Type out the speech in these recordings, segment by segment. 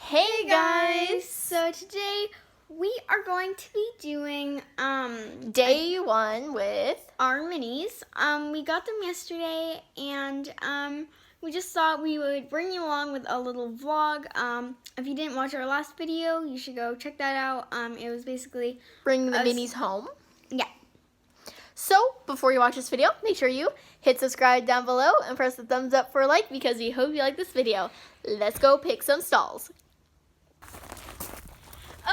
Hey guys! So today we are going to be doing Day one with our minis. We got them yesterday and we just thought we would bring you along with a little vlog. If you didn't watch our last video, you should go check that out. It was basically bringing the us- minis home. Yeah. So, before you watch this video, make sure you hit subscribe down below and press the thumbs up for a like because we hope you like this video. Let's go pick some stalls.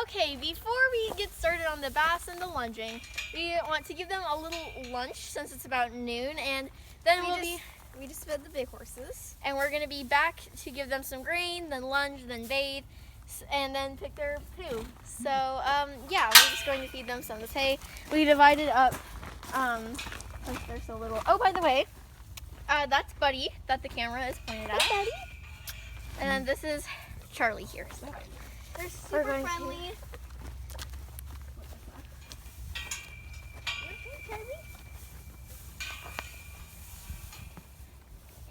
Okay, before we get started on the baths and the lunging, we want to give them a little lunch since it's about noon, and then we just fed the big horses. and we're gonna be back to give them some grain, then lunge, then bathe, and then pick their poo. So yeah, we're just going to feed them some of this hay. We divided up since they're so little. Oh, by the way, that's Buddy that the camera is pointed at. Hey, Buddy. And then this is Charlie here. So They're super going to- friendly.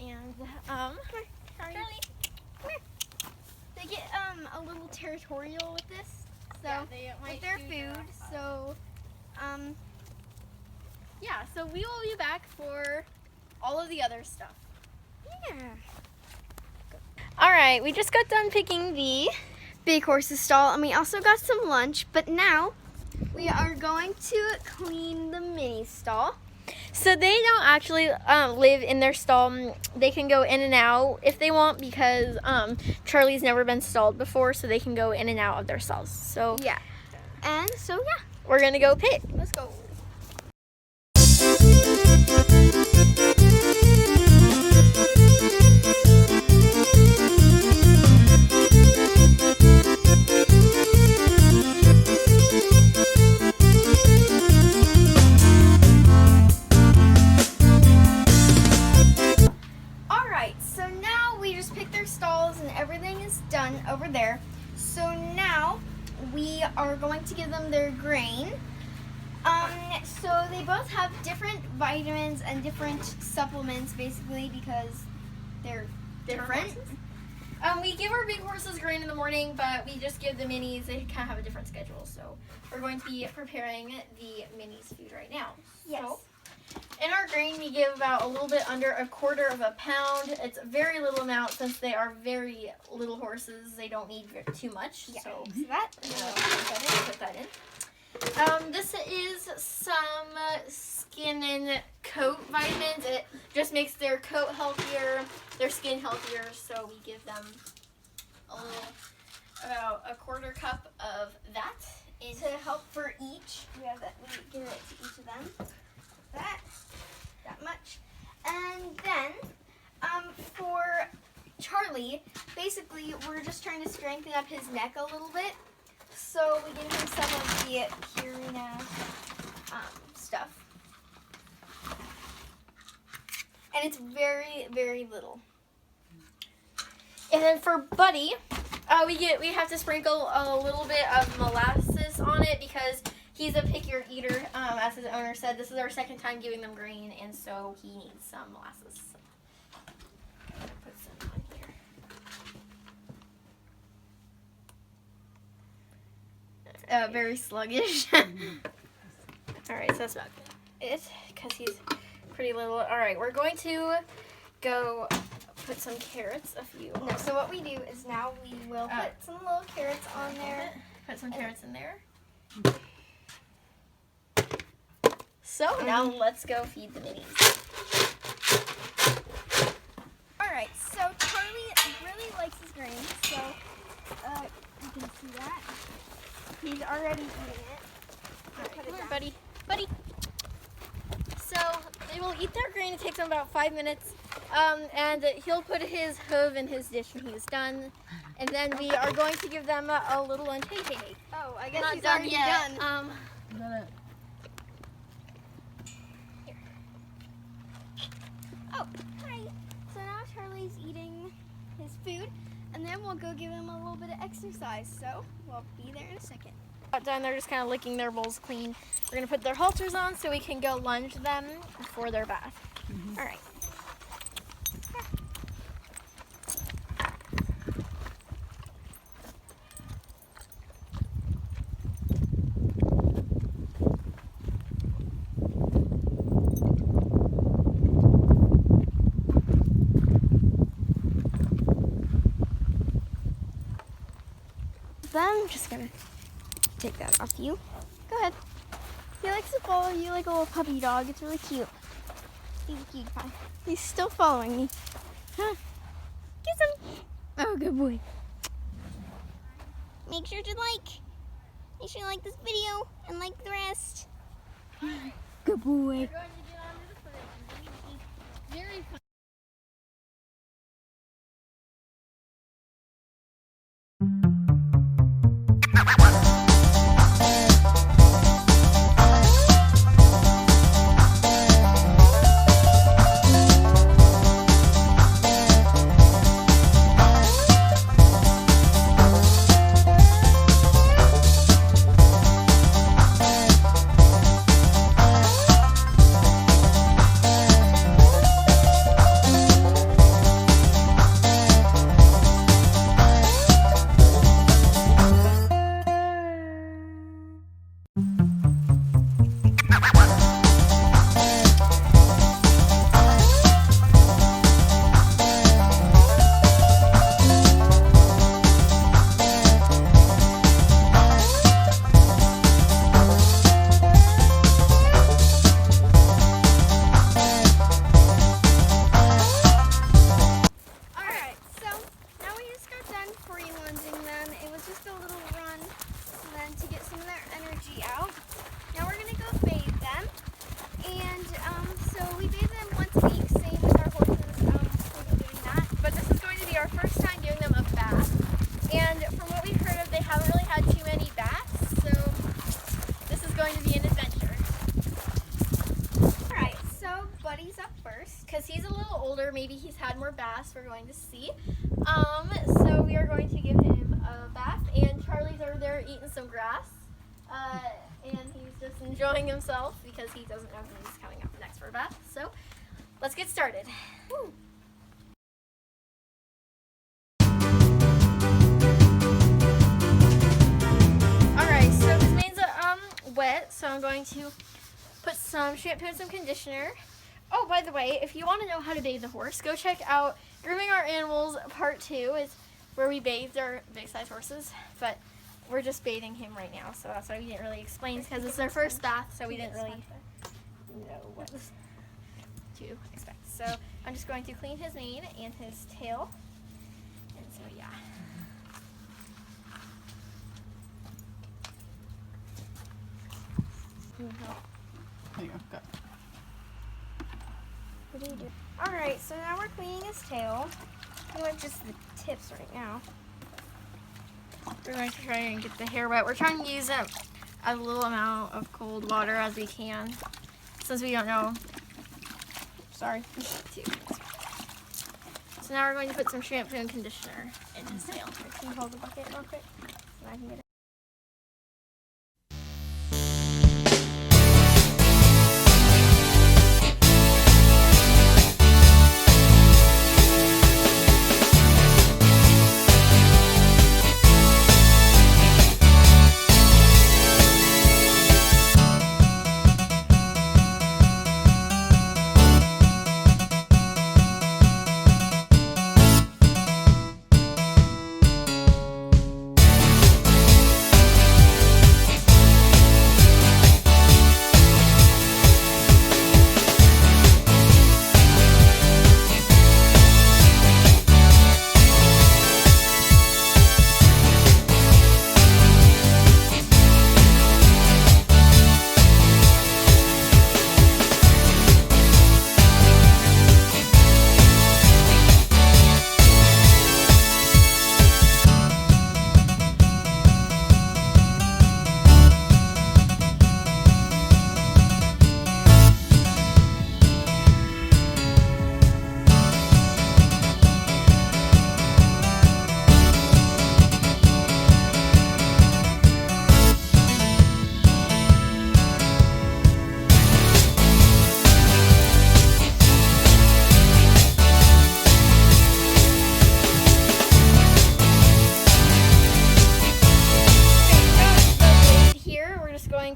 and Charlie. Come here. They get a little territorial with this. So with their food. So yeah, so we will be back for all of the other stuff. yeah. All right, we just got done picking the Big horse's stall, and we also got some lunch, but now we are going to clean the mini stall. So they don't actually live in their stall. They can go in and out if they want because Charlie's never been stalled before, so they can go in and out of their stalls. So Yeah. And so yeah, we're gonna go pick. let's go. All right, so now we just picked their stalls and everything is done over there. So now we are going to give them their grain. So they both have different vitamins and different supplements, basically because they're different. We give our big horses grain in the morning, but we just give the minis. They kind of have a different schedule. So we're going to be preparing the minis' food right now. Yes. So, in our grain, we give about a little bit under 1/4 of a pound. It's a very little amount since they are very little horses. They don't need too much. Yeah. So So that. put that in. This is some skin and coat vitamins. It just makes their coat healthier, their skin healthier. So we give them about 1/4 cup of that. To help for each, we give it to each of them. That much, and then for Charlie, basically we're just trying to strengthen up his neck a little bit. So we give him some of the Purina stuff, and it's very, very little. And then for Buddy, we have to sprinkle a little bit of molasses on it because he's a pickier eater. As his owner said, this is our second time giving them grain, and so he needs some molasses. So, I'm gonna put some on here. Very sluggish. All right, so that's about it because he's pretty little. All right, we're going to go put some carrots, a few. No, so what we do is now we will put some little carrots on there. Put some carrots in there. So now let's go feed the minis. Alright, so Charlie really likes his grain, so you can see that. He's already eating it. Come here, buddy. Buddy. So they will eat their grain. It takes them about 5 minutes. And he'll put his hoof in his dish when he's done. And then we are going to give them a little lunch. Hey. Oh, I guess Not he's done already yet. done. Oh, hi. So now Charlie's eating his food, and then we'll go give him a little bit of exercise. So we'll be there in a second. Done, they're just kind of licking their bowls clean. We're going to put their halters on so we can go lunge them for their bath. All right. them. I'm just gonna take that off you. Go ahead. He likes to follow you like a little puppy dog. It's really cute. He's a cutie pie. He's still following me. Huh. Kiss him. Oh, good boy. Make sure to like this video and like the rest. Good boy. Very fun. Because he's a little older, maybe he's had more baths, we're going to see. So we are going to give him a bath, and Charlie's over there eating some grass. And he's just enjoying himself because he doesn't know when he's coming up next for a bath. So let's get started. Woo. Alright, so his mane's wet, so I'm going to put some shampoo and some conditioner. Oh, by the way, if you want to know how to bathe the horse, go check out Grooming Our Animals Part 2. It's where we bathed our big size horses, but we're just bathing him right now, so that's why we didn't really explain, because it's their first bath, so we didn't really know what to expect. So I'm just going to clean his mane and his tail, and so yeah. There you go. Go. What do you do? Alright, so now we're cleaning his tail. Pretty much just the tips right now. We're going to try and get the hair wet. We're trying to use a little amount of cold water as we can, since we don't know. Sorry. So now we're going to put some shampoo and conditioner in his tail. Can you hold the bucket real quick so I can get it?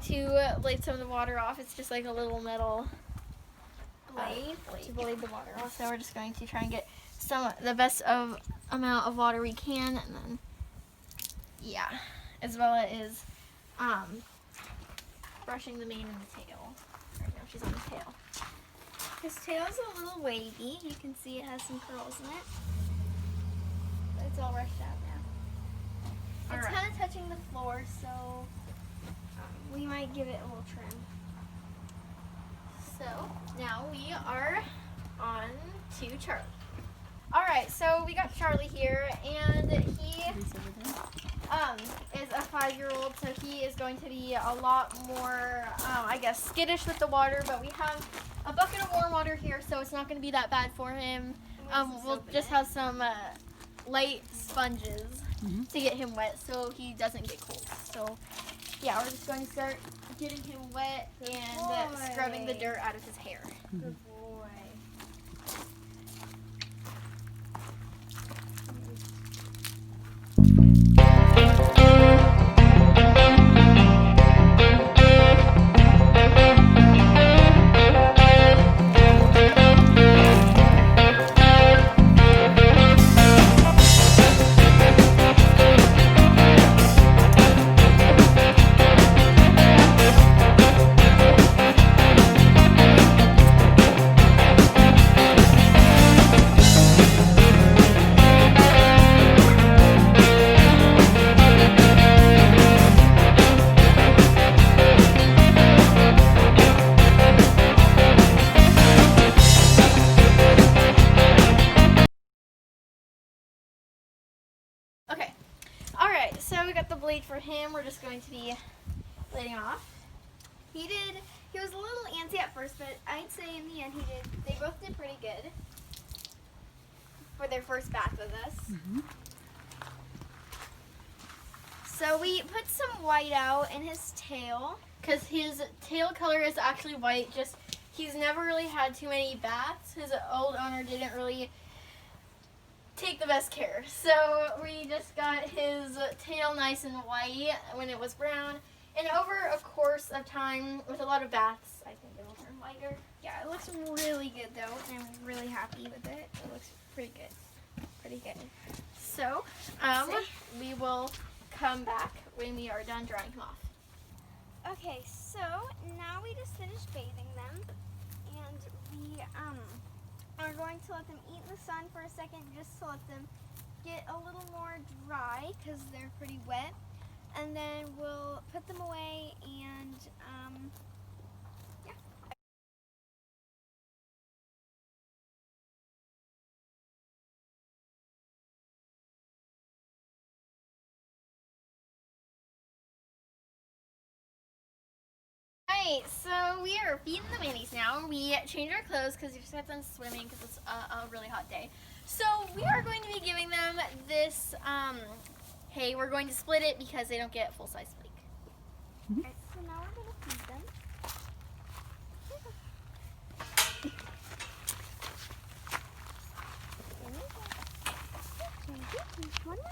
To blade some of the water off. It's just like a little metal blade to blade the water off. So we're just going to try and get the best amount of water we can, and then Yeah, Isabella is brushing the mane and the tail. Right now she's on the tail. His tail's a little wavy. You can see it has some curls in it. But it's all brushed out now. It's Alright. kind of touching the floor, so we might give it a little trim. So now we are on to Charlie. All right, so we got Charlie here, and he is a 5-year-old, so he is going to be a lot more, I guess, skittish with the water. But we have a bucket of warm water here, so it's not going to be that bad for him. We'll just have some light sponges to get him wet, so he doesn't get cold. So yeah, we're just going to start getting him wet and scrubbing the dirt out of his hair. Good boy. Okay. All right. So we got the blade for him. We're just going to be blading off. He was a little antsy at first, but I'd say in the end they both did pretty good for their first bath with us. So we put some white out in his tail. Because his tail color is actually white. Just he's never really had too many baths. His old owner didn't really take the best care. So we just got his tail nice and white when it was brown. And over a course of time, with a lot of baths, I think it'll turn whiter. Yeah, it looks really good though, and I'm really happy with it. It looks pretty good. Pretty good. So we will come back when we are done drying him off. Okay, so now we just finished bathing them, and we are going to let them eat in the sun for a second, just to let them get a little more dry because they're pretty wet, and then we'll put them away and yeah. Alright, so we are feeding the minis now. We changed our clothes because we just got done swimming because it's a really hot day. So we are going to be giving them this hay. We're going to split it because they don't get full-size flake. Alright, so now we're gonna feed them. Come on now.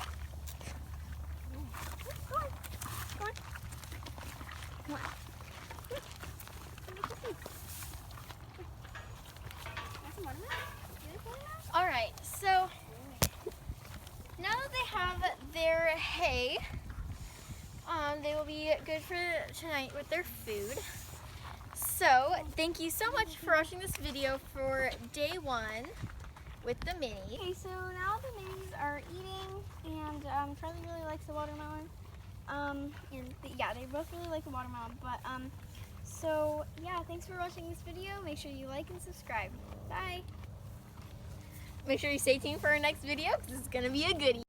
Come on. Come on. Come on. Alright, so now that they have their hay, they will be good for tonight with their food. So, thank you so much for watching this video for day 1 with the mini. Okay, so now the minis are eating, and Charlie really likes the watermelon. Yeah, they both really like the watermelon. But so yeah, thanks for watching this video. Make sure you like and subscribe. Bye. Make sure you stay tuned for our next video because it's going to be a goodie.